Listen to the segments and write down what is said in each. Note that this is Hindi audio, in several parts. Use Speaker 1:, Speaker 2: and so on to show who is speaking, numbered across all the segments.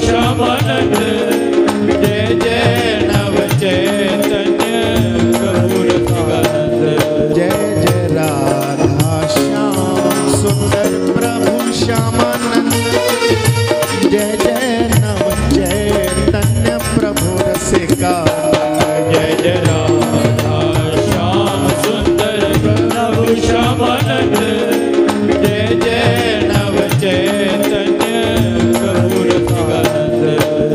Speaker 1: श्यामानंद जय जय नव चैतन्य प्रभु रसिकानंद
Speaker 2: जय जय राधा श्याम सुंदर प्रभु श्यामानंद जय जय नव चैतन्य प्रभु रसिकानंद
Speaker 1: जय जय राधा श्याम सुंदर प्रभु श्यामानंद जय जय नव चैतन्य प्रभु रसिकानंद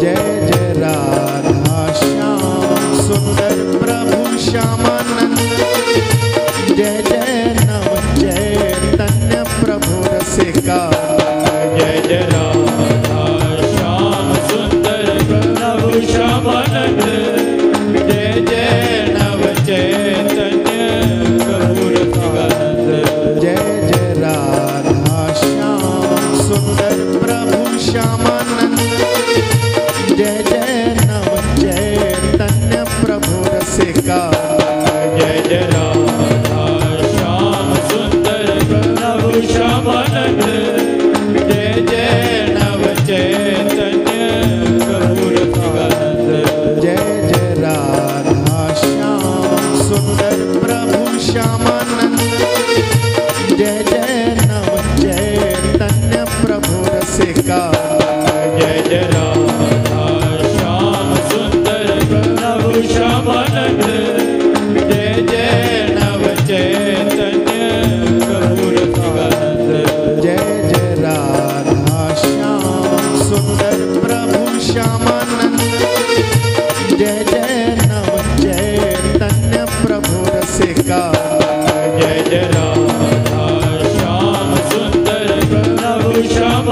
Speaker 2: जय जय राधा श्याम सुंदर प्रभु श्यामानंद जय जय नव चैतन्य प्रभु रसिकानंद
Speaker 1: जय जय राधा श्याम सुंदर प्रभु श्यामानंद जय जय नव चैतन्य प्रभु रसिकानंद
Speaker 2: जय जय राधा श्याम सुंदर प्रभु श्यामानंद जय जय नव चैतन्य प्रभु रसिकानंद
Speaker 1: जय जय राधा श्याम सुंदर प्रभु श्यामानंद जय जय नव चैतन्य प्रभु रसिकानंद
Speaker 2: जय जय राधा श्याम सुंदर प्रभु श्यामानंद जय जय नव चैतन्य प्रभु रसिकानंद
Speaker 1: जय जय राधा श्याम सुंदर प्रभु श्यामानंद जय जय नव चैतन्य प्रभु रसिकानंद
Speaker 2: जय जय राधा श्याम सुंदर प्रभु श्यामानंद जय जय नव चैतन्य प्रभु रसिकानंद
Speaker 1: जय जय राधा श्याम सुंदर प्रभु श्याम